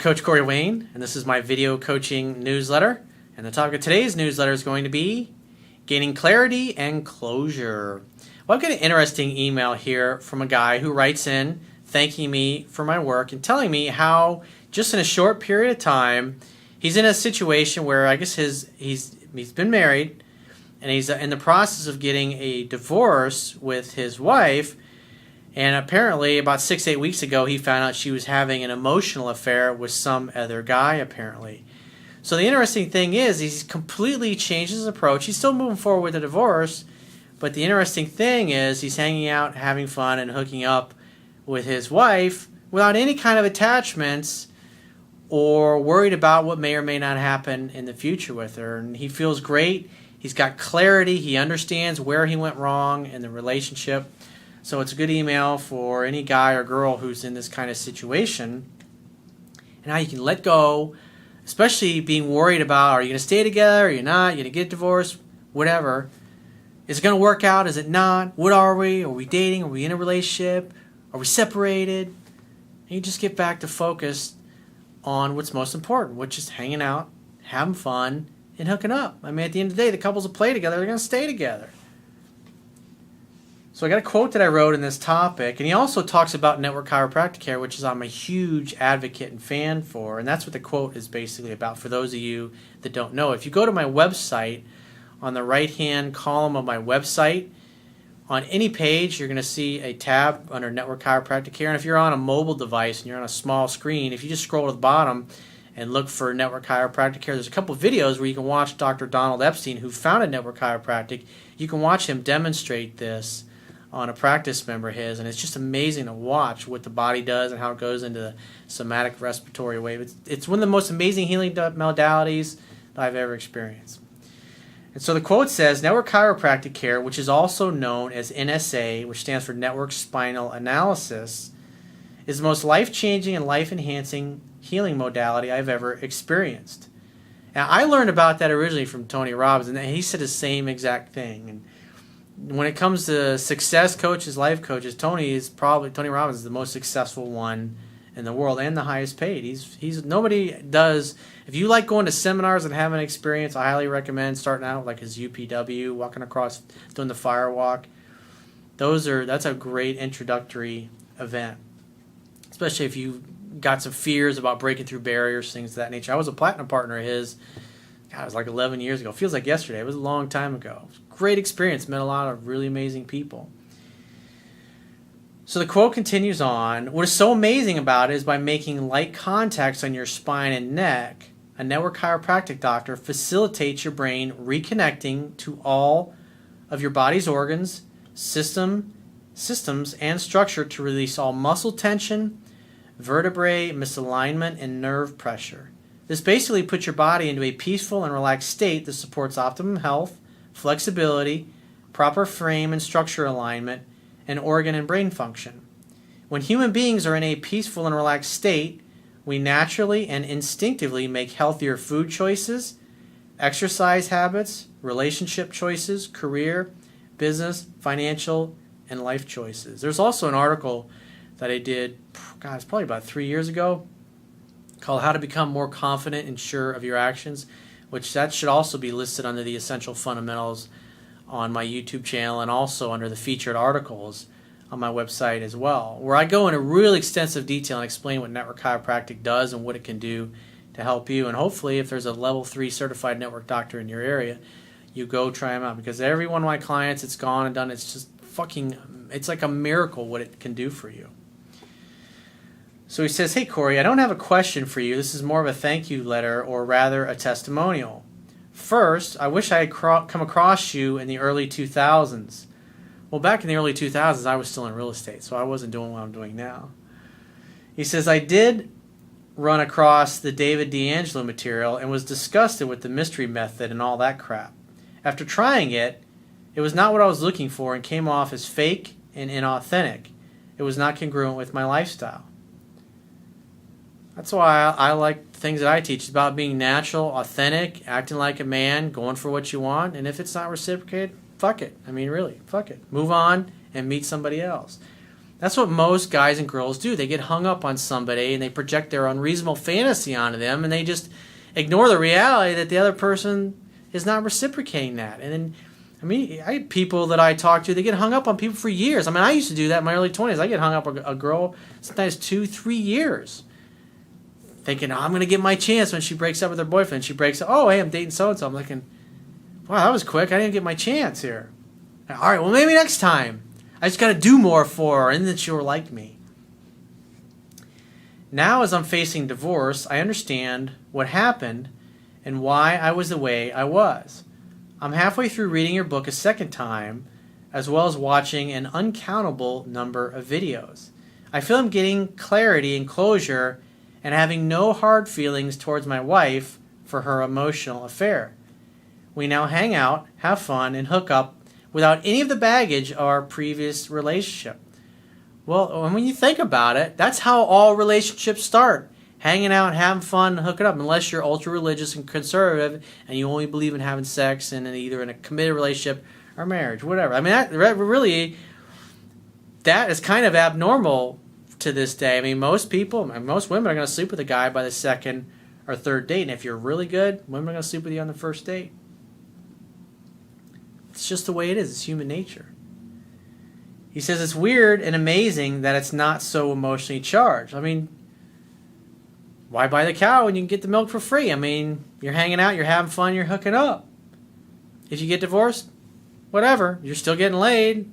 Coach Corey Wayne, and this is my video coaching newsletter. And the topic of today's newsletter is going to be gaining clarity and closure. Well, I've got an interesting email here from a guy who writes in thanking me for my work and telling me how just in a short period of time he's in a situation where I guess he's been married and he's in the process of getting a divorce with his wife. And apparently about 6-8 weeks ago, he found out she was having an emotional affair with some other guy, apparently. So the interesting thing is he's completely changed his approach. He's still moving forward with the divorce, but the interesting thing is he's hanging out, having fun, and hooking up with his wife without any kind of attachments or worried about what may or may not happen in the future with her. And he feels great. He's got clarity. He understands where he went wrong in the relationship. So it's a good email for any guy or girl who's in this kind of situation. And how you can let go, especially being worried about, are you going to stay together? Are you not? Are you going to get divorced? Whatever. Is it going to work out? Is it not? What are we? Are we dating? Are we in a relationship? Are we separated? And you just get back to focus on what's most important, which is hanging out, having fun, and hooking up. I mean, at the end of the day, the couples will play together. They're going to stay together. So I got a quote that I wrote in this topic, and he also talks about Network Chiropractic Care, which is I'm a huge advocate and fan for, and that's what the quote is basically about for those of you that don't know. If you go to my website, on the right-hand column of my website, on any page, you're going to see a tab under Network Chiropractic Care, and if you're on a mobile device and you're on a small screen, if you just scroll to the bottom and look for Network Chiropractic Care, there's a couple of videos where you can watch Dr. Donald Epstein, who founded Network Chiropractic. You can watch him demonstrate this on a practice member of his, and it's just amazing to watch what the body does and how it goes into the somatic respiratory wave. It's one of the most amazing healing modalities that I've ever experienced. And so the quote says, Network Chiropractic Care, which is also known as NSA, which stands for Network Spinal Analysis, is the most life-changing and life-enhancing healing modality I've ever experienced. Now, I learned about that originally from Tony Robbins, and he said the same exact thing. And when it comes to success coaches, life coaches, Tony Robbins is the most successful one in the world and the highest paid. He's nobody does. If you like going to seminars and having an experience, I highly recommend starting out like his UPW, walking across, doing the fire walk. That's a great introductory event, especially if you got some fears about breaking through barriers, things of that nature. I was a platinum partner of his. God, it was like 11 years ago. Feels like yesterday. It was a long time ago. It was a great experience. Met a lot of really amazing people. So the quote continues on. What is so amazing about it is by making light contacts on your spine and neck, a network chiropractic doctor facilitates your brain reconnecting to all of your body's organs, systems, and structure to release all muscle tension, vertebrae misalignment, and nerve pressure. This basically puts your body into a peaceful and relaxed state that supports optimum health, flexibility, proper frame and structure alignment, and organ and brain function. When human beings are in a peaceful and relaxed state, we naturally and instinctively make healthier food choices, exercise habits, relationship choices, career, business, financial, and life choices. There's also an article that I did, it's probably about 3 years ago, called How to Become More Confident and Sure of Your Actions, which that should also be listed under the Essential Fundamentals on my YouTube channel and also under the featured articles on my website as well, where I go into really extensive detail and explain what network chiropractic does and what it can do to help you. And hopefully if there's a level 3 certified network doctor in your area, you go try them out, because every one of my clients it's gone and done, it's just it's like a miracle what it can do for you. So he says, hey Corey, I don't have a question for you. This is more of a thank you letter, or rather a testimonial. First, I wish I had come across you in the early 2000s. Well, back in the early 2000s, I was still in real estate, so I wasn't doing what I'm doing now. He says, I did run across the David D'Angelo material and was disgusted with the mystery method and all that crap. After trying it, it was not what I was looking for and came off as fake and inauthentic. It was not congruent with my lifestyle. That's why I like the things that I teach. It's about being natural, authentic, acting like a man, going for what you want, and if it's not reciprocated, fuck it. I mean, really, fuck it. Move on and meet somebody else. That's what most guys and girls do. They get hung up on somebody and they project their unreasonable fantasy onto them, and they just ignore the reality that the other person is not reciprocating that. And then, I mean, I had people that I talk to, they get hung up on people for years. I mean, I used to do that in my early 20s. I get hung up on a girl sometimes 2-3 years, thinking, oh, I'm going to get my chance when she breaks up with her boyfriend. She breaks up, oh, hey, I'm dating so-and-so. I'm thinking, wow, that was quick. I didn't get my chance here. All right, well, maybe next time. I just got to do more for her, and then she'll like me. Now, as I'm facing divorce, I understand what happened and why I was the way I was. I'm halfway through reading your book a second time, as well as watching an uncountable number of videos. I feel I'm getting clarity and closure and having no hard feelings towards my wife for her emotional affair. We now hang out, have fun, and hook up without any of the baggage of our previous relationship. Well, when you think about it, that's how all relationships start. Hanging out, having fun, hooking up, unless you're ultra religious and conservative and you only believe in having sex and either in a committed relationship or marriage, whatever. I mean, that really, that is kind of abnormal to this day. I mean, most people, most women are going to sleep with a guy by the second or third date. And if you're really good, women are going to sleep with you on the first date. It's just the way it is. It's human nature. He says it's weird and amazing that it's not so emotionally charged. I mean, why buy the cow when you can get the milk for free? I mean, you're hanging out, you're having fun, you're hooking up. If you get divorced, whatever, you're still getting laid.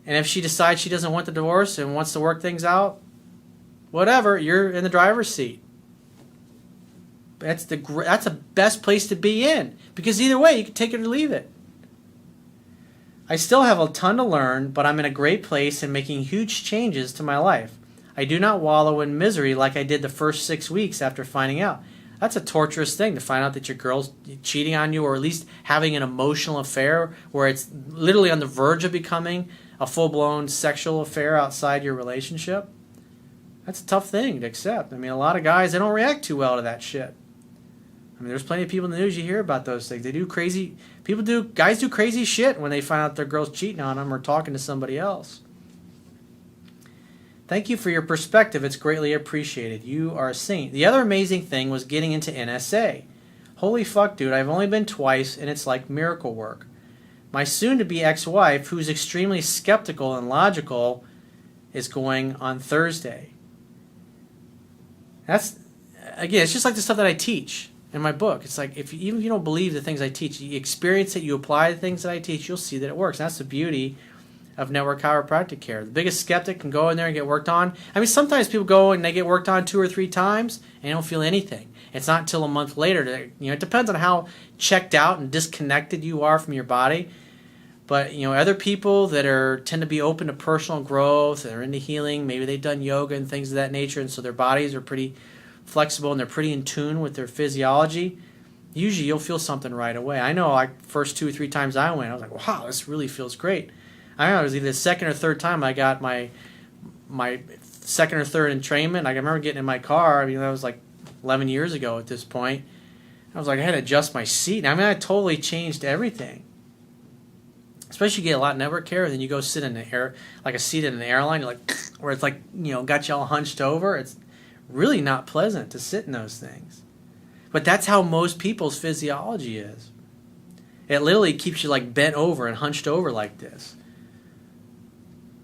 And if she decides she doesn't want the divorce and wants to work things out, whatever, you're in the driver's seat. That's the best place to be in, because either way, you can take it or leave it. I still have a ton to learn, but I'm in a great place and making huge changes to my life. I do not wallow in misery like I did the first 6 weeks after finding out. That's a torturous thing, to find out that your girl's cheating on you, or at least having an emotional affair where it's literally on the verge of becoming a full-blown sexual affair outside your relationship. That's a tough thing to accept. I mean, a lot of guys, they don't react too well to that shit. I mean, there's plenty of people in the news, you hear about those things. Guys do crazy shit when they find out their girl's cheating on them or talking to somebody else. Thank you for your perspective. It's greatly appreciated. You are a saint. The other amazing thing was getting into NSA. Holy fuck, dude. I've only been twice, and it's like miracle work. My soon-to-be ex-wife, who's extremely skeptical and logical, is going on Thursday. It's just like the stuff that I teach in my book. It's like, even if you don't believe the things I teach, you experience it, you apply the things that I teach, you'll see that it works. And that's the beauty of Network Chiropractic Care. The biggest skeptic can go in there and get worked on. I mean, sometimes people go and they get worked on 2 or 3 times and they don't feel anything. It's not until a month later that, it depends on how checked out and disconnected you are from your body. But, other people that tend to be open to personal growth, that are into healing, maybe they've done yoga and things of that nature, and so their bodies are pretty flexible and they're pretty in tune with their physiology. Usually you'll feel something right away. I know, like, first 2 or 3 times I went, I was like, wow, this really feels great. I don't know, it was either the second or third time I got my second or third entrainment. I remember getting in my car. I mean, that was like 11 years ago at this point. I was like, I had to adjust my seat. I mean, I totally changed everything. Especially you get a lot of network care, and then you go sit in a seat in an airline, you're like, where it's like, got you all hunched over. It's really not pleasant to sit in those things. But that's how most people's physiology is. It literally keeps you like bent over and hunched over like this.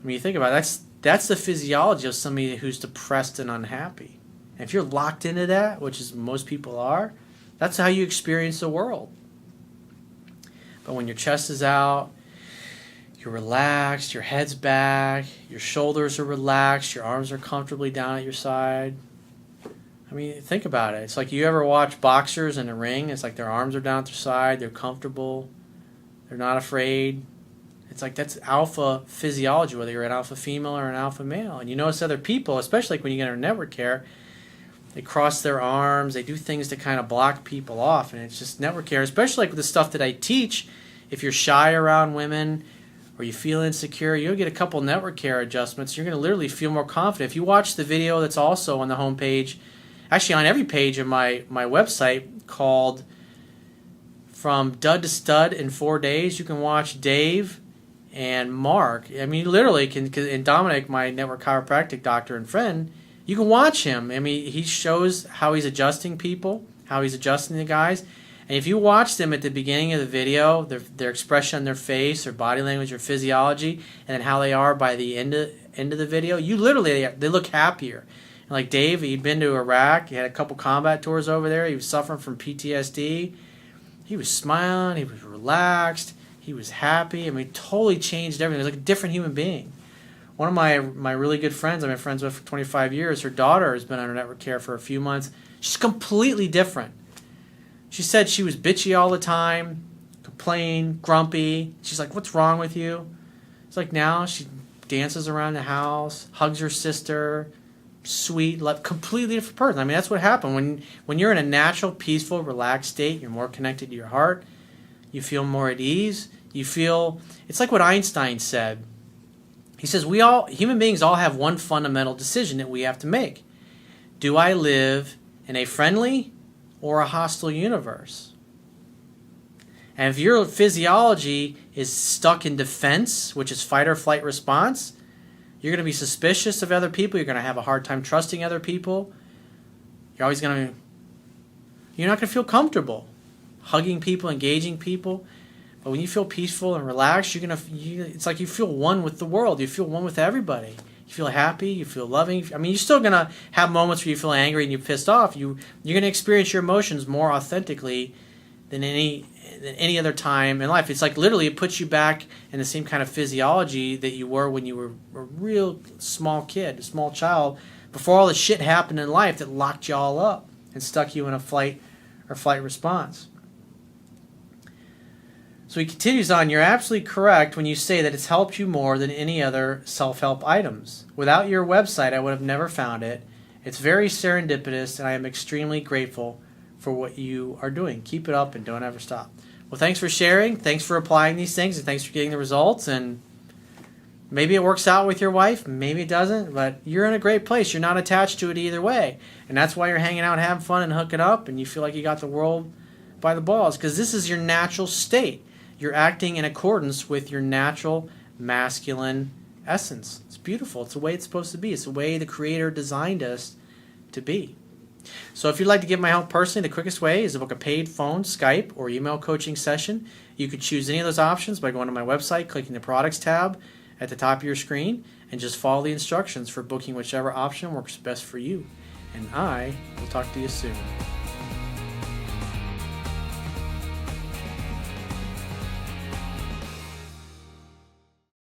I mean, you think about it, that's the physiology of somebody who's depressed and unhappy. And if you're locked into that, which is most people are, that's how you experience the world. But when your chest is out, you're relaxed, your head's back, your shoulders are relaxed, your arms are comfortably down at your side. I mean, think about it. It's like, you ever watch boxers in a ring? It's like their arms are down at their side, they're comfortable, they're not afraid. It's like, that's alpha physiology, whether you're an alpha female or an alpha male. And you notice other people, especially like when you get into network care, they cross their arms, they do things to kind of block people off. And it's just network care, especially like with the stuff that I teach. If you're shy around women or you feel insecure, you'll get a couple network care adjustments. You're going to literally feel more confident. If you watch the video that's also on the homepage, actually on every page of my website, called From Dud to Stud in 4 Days, you can watch Dave and Mark. I mean, you literally and Dominic, my network chiropractic doctor and friend, you can watch him. I mean, he shows how he's adjusting people, how he's adjusting the guys. And if you watch them at the beginning of the video, their expression on their face, their body language, their physiology, and then how they are by the end of the video, they look happier. And like Dave, he'd been to Iraq, he had a couple combat tours over there, he was suffering from PTSD. He was smiling, he was relaxed, he was happy. I mean, totally changed everything. He was like a different human being. One of my really good friends I've been friends with for 25 years, her daughter has been under network care for a few months. She's completely different. She said she was bitchy all the time, complain, grumpy. She's like, what's wrong with you? It's like now she dances around the house, hugs her sister, sweet, completely different person. I mean, that's what happened. When you're in a natural, peaceful, relaxed state, you're more connected to your heart, you feel more at ease. You feel, it's like what Einstein said. He says, human beings all have one fundamental decision that we have to make. Do I live in a friendly or a hostile universe? And if your physiology is stuck in defense, which is fight or flight response, you're going to be suspicious of other people. You're going to have a hard time trusting other people. You're not going to feel comfortable hugging people, engaging people. But when you feel peaceful and relaxed, it's like you feel one with the world. You feel one with everybody. You feel happy. You feel loving. I mean, you're still going to have moments where you feel angry and you're pissed off. You're going to experience your emotions more authentically than any other time in life. It's like literally it puts you back in the same kind of physiology that you were when you were a real small kid, a small child, before all the shit happened in life that locked you all up and stuck you in a flight or flight response. So he continues on, you're absolutely correct when you say that it's helped you more than any other self-help items. Without your website, I would have never found it. It's very serendipitous, and I am extremely grateful for what you are doing. Keep it up and don't ever stop. Well, thanks for sharing. Thanks for applying these things, and thanks for getting the results. And maybe it works out with your wife. Maybe it doesn't, but you're in a great place. You're not attached to it either way. And that's why you're hanging out, having fun, and hooking up, and you feel like you got the world by the balls, because this is your natural state. You're acting in accordance with your natural masculine essence. It's beautiful. It's the way it's supposed to be. It's the way the Creator designed us to be. So if you'd like to get my help personally, the quickest way is to book a paid phone, Skype, or email coaching session. You could choose any of those options by going to my website, clicking the products tab at the top of your screen, and just follow the instructions for booking whichever option works best for you. And I will talk to you soon.